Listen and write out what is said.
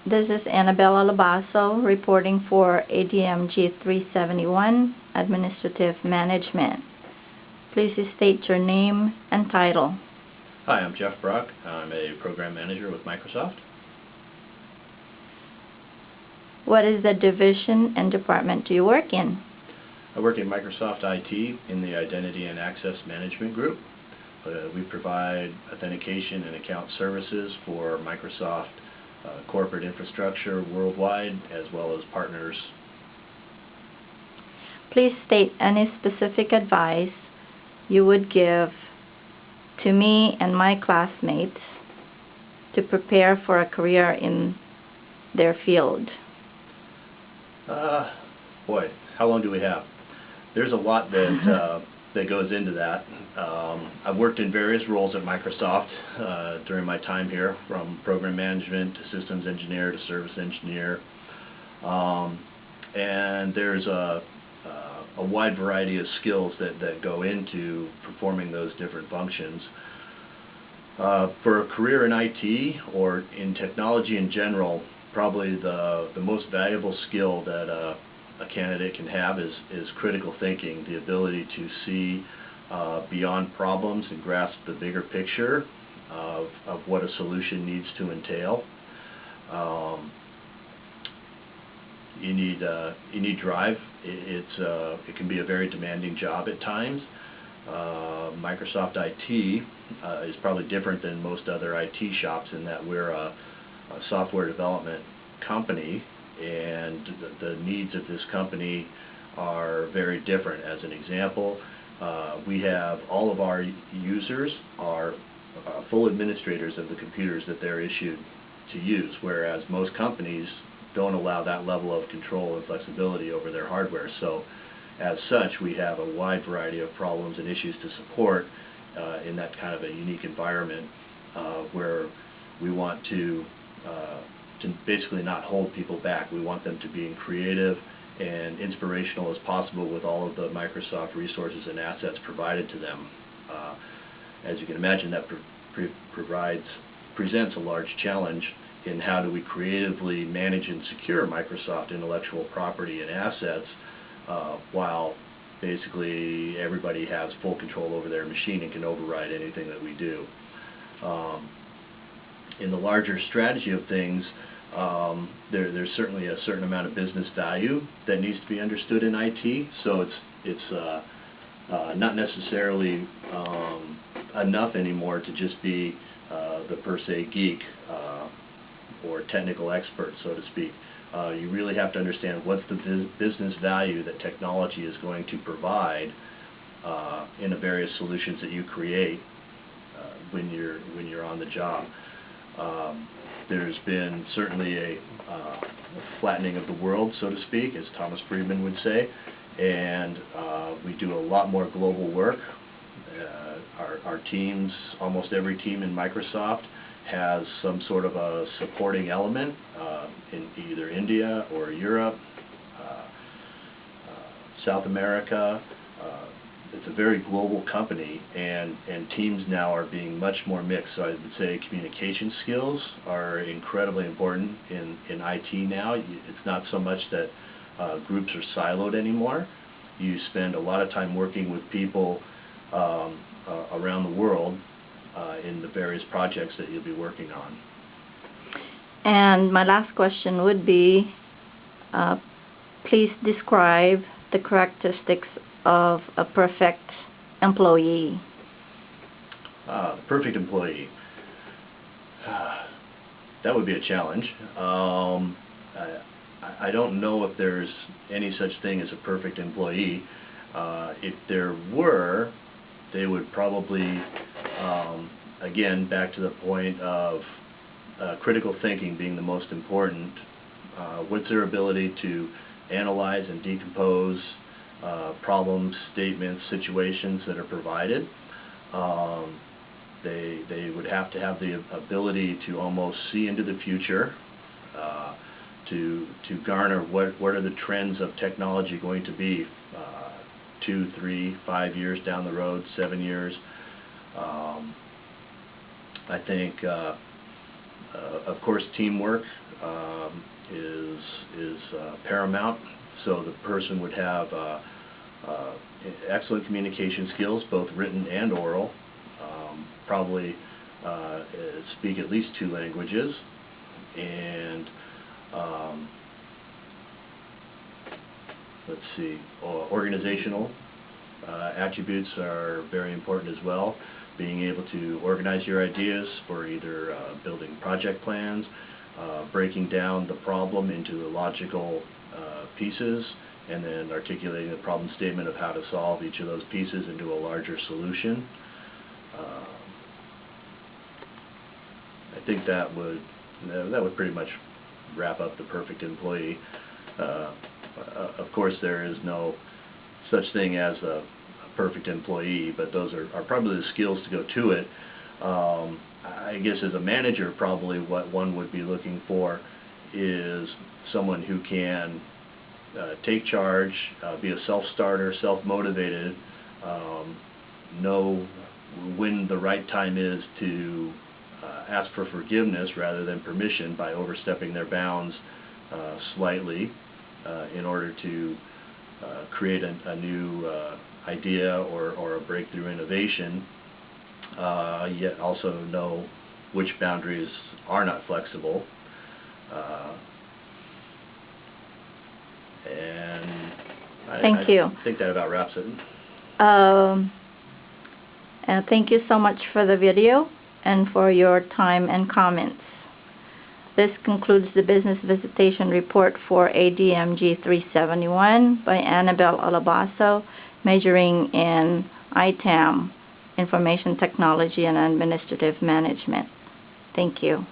This is Annabella Labasso reporting for ADMG 371 Administrative Management. Please state your name and title. Hi, I'm Jeff Brock. I'm a program manager with Microsoft. What is the division and department do you work in? I work in Microsoft IT in the Identity and Access Management Group. We provide authentication and account services for Microsoft corporate infrastructure worldwide, as well as partners. Please state any specific advice you would give to me and my classmates to prepare for a career in their field. Boy, how long do we have? There's a lot that that goes into that. I've worked in various roles at Microsoft during my time here, from program management to systems engineer to service engineer, and there's a wide variety of skills that go into performing those different functions. For a career in IT or in technology in general, probably the most valuable skill that a candidate can have is critical thinking, the ability to see beyond problems and grasp the bigger picture of what a solution needs to entail. You need drive. It can be a very demanding job at times. Microsoft IT is probably different than most other IT shops in that we're a software development company, and the needs of this company are very different. As an example, we have all of our users are full administrators of the computers that they're issued to use, whereas most companies don't allow that level of control and flexibility over their hardware. So as such, we have a wide variety of problems and issues to support in that kind of a unique environment where we want to basically not hold people back. We want them to be creative and inspirational as possible with all of the Microsoft resources and assets provided to them. As you can imagine, that presents a large challenge in how do we creatively manage and secure Microsoft intellectual property and assets while basically everybody has full control over their machine and can override anything that we do. In the larger strategy of things, there's certainly a certain amount of business value that needs to be understood in IT. So it's not necessarily enough anymore to just be the per se geek or technical expert, so to speak. You really have to understand what's the business value that technology is going to provide in the various solutions that you create when you're on the job. There's been certainly a flattening of the world, so to speak, as Thomas Friedman would say, and we do a lot more global work. Our teams, almost every team in Microsoft, has some sort of a supporting element in either India or Europe, South America. It's a very global company, and teams now are being much more mixed. So I would say communication skills are incredibly important in IT now. It's not so much that groups are siloed anymore. You spend a lot of time working with people around the world in the various projects that you'll be working on. And my last question would be, please describe the characteristics of a perfect employee. Perfect employee. That would be a challenge. I don't know if there's any such thing as a perfect employee. If there were, they would probably, again, back to the point of critical thinking being the most important. What's their ability to analyze and decompose problems, statements, situations that are provided. They would have to have the ability to almost see into the future, to garner what are the trends of technology going to be 2, 3, 5 years down the road, 7 years. I think Of course, teamwork is paramount. So the person would have excellent communication skills, both written and oral. Probably speak at least 2 languages, and let's see, organizational attributes are very important as well. Being able to organize your ideas for either building project plans, breaking down the problem into logical pieces, and then articulating the problem statement of how to solve each of those pieces into a larger solution. I think that would pretty much wrap up the perfect employee. Of course, there is no such thing as a perfect employee, but those are probably the skills to go to it. I guess as a manager, probably what one would be looking for is someone who can take charge, be a self-starter, self-motivated, know when the right time is to ask for forgiveness rather than permission by overstepping their bounds slightly in order to create a new idea or a breakthrough innovation, yet also know which boundaries are not flexible. And Thank you. I think that about wraps it. And thank you so much for the video and for your time and comments. This concludes the business visitation report for ADMG 371 by Annabelle Alabaso, majoring in ITAM, Information Technology and Administrative Management. Thank you.